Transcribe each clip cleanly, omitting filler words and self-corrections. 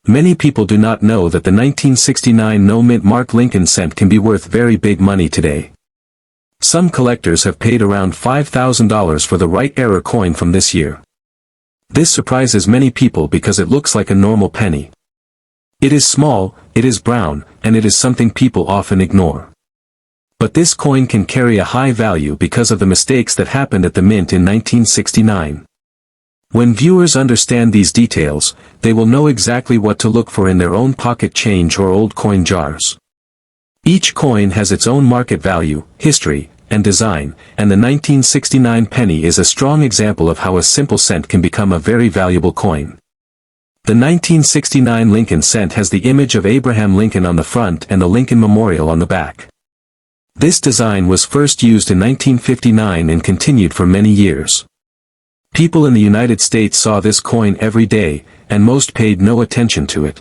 Many people do not know that the 1969 no-mint mark Lincoln cent can be worth very big money today. Some collectors have paid around $5,000 for the right era coin from this year. This surprises many people because it looks like a normal penny. It is small, it is brown, and it is something people often ignore. But this coin can carry a high value because of the mistakes that happened at the mint in 1969. When viewers understand these details, they will know exactly what to look for in their own pocket change or old coin jars. Each coin has its own market value, history, and design, and the 1969 penny is a strong example of how a simple cent can become a very valuable coin. The 1969 Lincoln cent has the image of Abraham Lincoln on the front and the Lincoln Memorial on the back. This design was first used in 1959 and continued for many years. People in the United States saw this coin every day, and most paid no attention to it.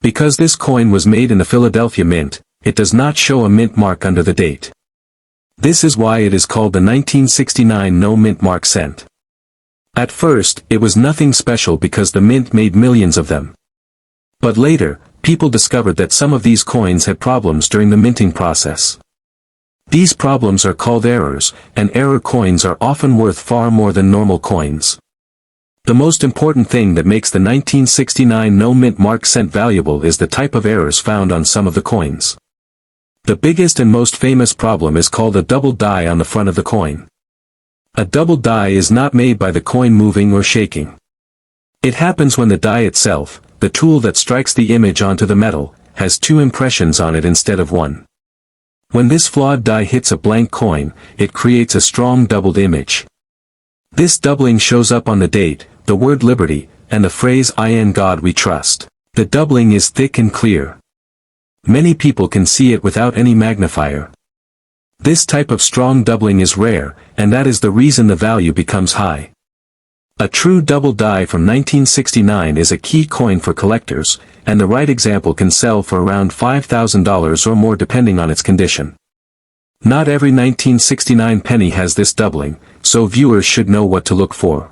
Because this coin was made in the Philadelphia Mint, it does not show a mint mark under the date. This is why it is called the 1969 no mint mark cent. At first, it was nothing special because the mint made millions of them. But later, people discovered that some of these coins had problems during the minting process. These problems are called errors, and error coins are often worth far more than normal coins. The most important thing that makes the 1969 no mint mark cent valuable is the type of errors found on some of the coins. The biggest and most famous problem is called a double die on the front of the coin. A double die is not made by the coin moving or shaking. It happens when the die itself, the tool that strikes the image onto the metal, has two impressions on it instead of one. When this flawed die hits a blank coin, it creates a strong doubled image. This doubling shows up on the date, the word liberty, and the phrase "In God we trust." The doubling is thick and clear. Many people can see it without any magnifier. This type of strong doubling is rare, and that is the reason the value becomes high. A true double die from 1969 is a key coin for collectors, and the right example can sell for around $5,000 or more depending on its condition. Not every 1969 penny has this doubling, so viewers should know what to look for.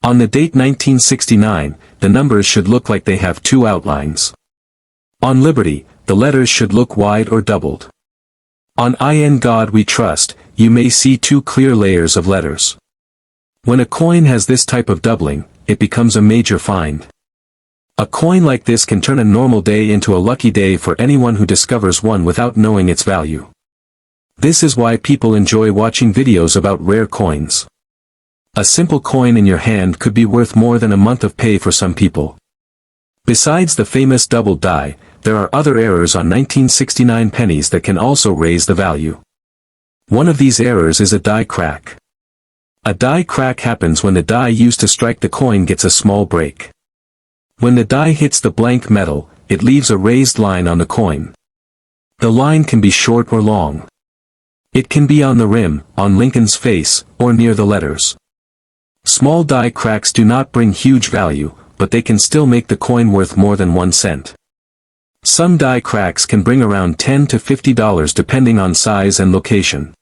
On the date 1969, the numbers should look like they have two outlines. On Liberty, the letters should look wide or doubled. On In God we trust, you may see two clear layers of letters. When a coin has this type of doubling, it becomes a major find. A coin like this can turn a normal day into a lucky day for anyone who discovers one without knowing its value. This is why people enjoy watching videos about rare coins. A simple coin in your hand could be worth more than a month of pay for some people. Besides the famous double die, there are other errors on 1969 pennies that can also raise the value. One of these errors is a die crack. A die crack happens when the die used to strike the coin gets a small break. When the die hits the blank metal, it leaves a raised line on the coin. The line can be short or long. It can be on the rim, on Lincoln's face, or near the letters. Small die cracks do not bring huge value, but they can still make the coin worth more than 1 cent. Some die cracks can bring around $10 to $50 depending on size and location.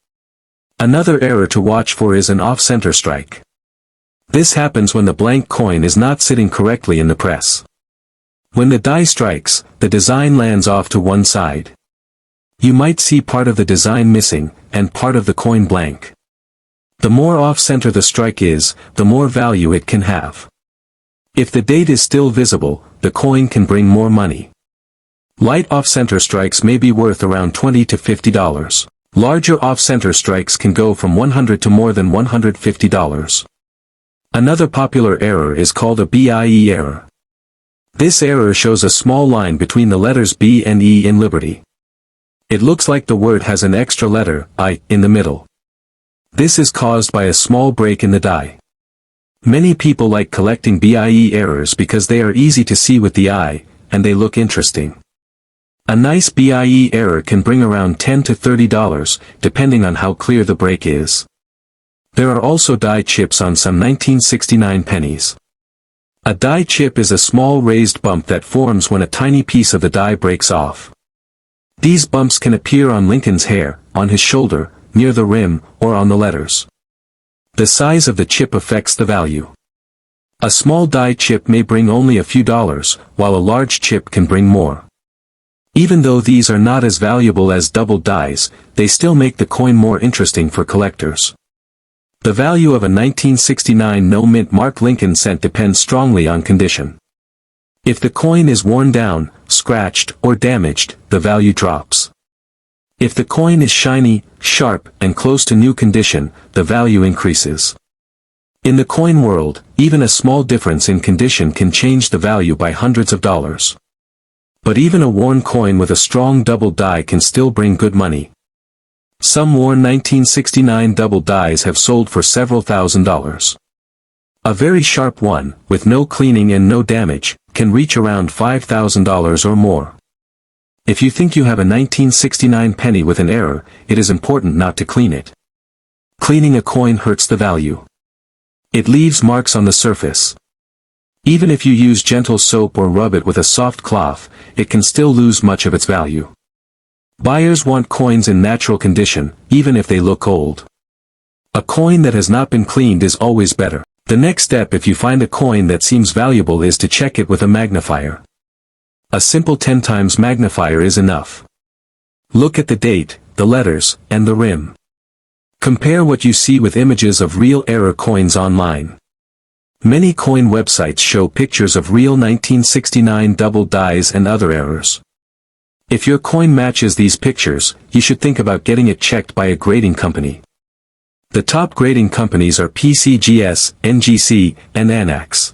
Another error to watch for is an off-center strike. This happens when the blank coin is not sitting correctly in the press. When the die strikes, the design lands off to one side. You might see part of the design missing, and part of the coin blank. The more off-center the strike is, the more value it can have. If the date is still visible, the coin can bring more money. Light off-center strikes may be worth around $20 to $50. Larger off-center strikes can go from $100 to more than $150. Another popular error is called a BIE error. This error shows a small line between the letters B and E in Liberty. It looks like the word has an extra letter, I, in the middle. This is caused by a small break in the die. Many people like collecting BIE errors because they are easy to see with the eye, and they look interesting. A nice BIE error can bring around $10 to $30, depending on how clear the break is. There are also die chips on some 1969 pennies. A die chip is a small raised bump that forms when a tiny piece of the die breaks off. These bumps can appear on Lincoln's hair, on his shoulder, near the rim, or on the letters. The size of the chip affects the value. A small die chip may bring only a few dollars, while a large chip can bring more. Even though these are not as valuable as double dies, they still make the coin more interesting for collectors. The value of a 1969 no-mint Mark Lincoln cent depends strongly on condition. If the coin is worn down, scratched, or damaged, the value drops. If the coin is shiny, sharp, and close to new condition, the value increases. In the coin world, even a small difference in condition can change the value by hundreds of dollars. But even a worn coin with a strong double die can still bring good money. Some worn 1969 double dies have sold for several $1,000s. A very sharp one, with no cleaning and no damage, can reach around $5,000 or more. If you think you have a 1969 penny with an error, it is important not to clean it. Cleaning a coin hurts the value. It leaves marks on the surface. Even if you use gentle soap or rub it with a soft cloth, it can still lose much of its value. Buyers want coins in natural condition, even if they look old. A coin that has not been cleaned is always better. The next step if you find a coin that seems valuable is to check it with a magnifier. A simple 10 times magnifier is enough. Look at the date, the letters, and the rim. Compare what you see with images of real error coins online. Many coin websites show pictures of real 1969 double dies and other errors. If your coin matches these pictures, you should think about getting it checked by a grading company. The top grading companies are PCGS, NGC, and Anax.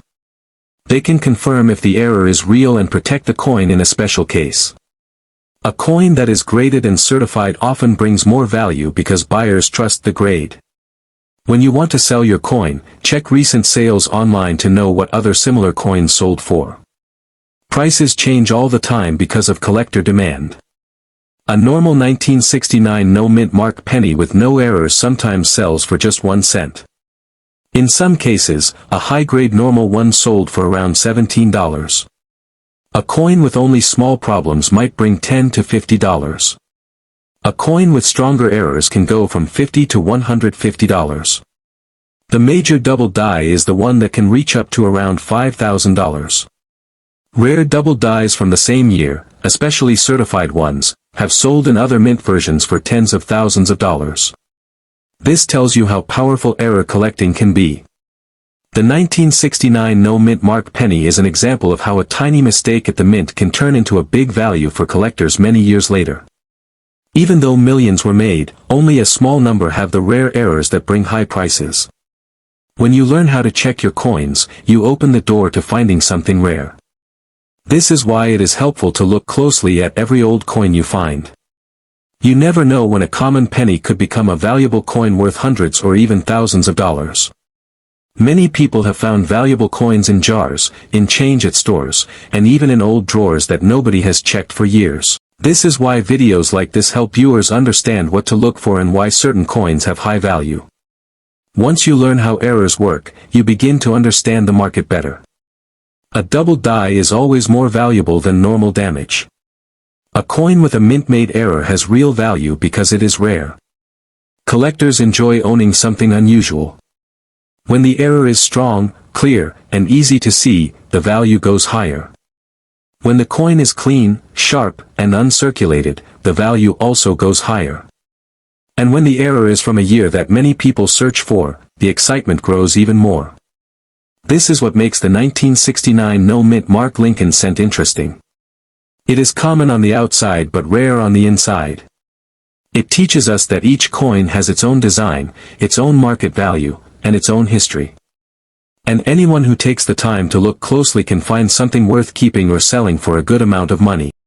They can confirm if the error is real and protect the coin in a special case. A coin that is graded and certified often brings more value because buyers trust the grade. When you want to sell your coin, check recent sales online to know what other similar coins sold for. Prices change all the time because of collector demand. A normal 1969 no-mint Mark penny with no errors sometimes sells for just 1 cent. In some cases, a high-grade normal one sold for around $17. A coin with only small problems might bring $10 to $50. A coin with stronger errors can go from $50 to $150. The major double die is the one that can reach up to around $5,000. Rare double dies from the same year, especially certified ones, have sold in other mint versions for tens of thousands of dollars. This tells you how powerful error collecting can be. The 1969 no-mint Mark penny is an example of how a tiny mistake at the mint can turn into a big value for collectors many years later. Even though millions were made, only a small number have the rare errors that bring high prices. When you learn how to check your coins, you open the door to finding something rare. This is why it is helpful to look closely at every old coin you find. You never know when a common penny could become a valuable coin worth hundreds or even thousands of dollars. Many people have found valuable coins in jars, in change at stores, and even in old drawers that nobody has checked for years. This is why videos like this help viewers understand what to look for and why certain coins have high value. Once you learn how errors work, you begin to understand the market better. A double die is always more valuable than normal damage. A coin with a mint-made error has real value because it is rare. Collectors enjoy owning something unusual. When the error is strong, clear, and easy to see, the value goes higher. When the coin is clean, sharp, and uncirculated, the value also goes higher. And when the error is from a year that many people search for, the excitement grows even more. This is what makes the 1969 no-mint Mark Lincoln cent interesting. It is common on the outside but rare on the inside. It teaches us that each coin has its own design, its own market value, and its own history. And anyone who takes the time to look closely can find something worth keeping or selling for a good amount of money.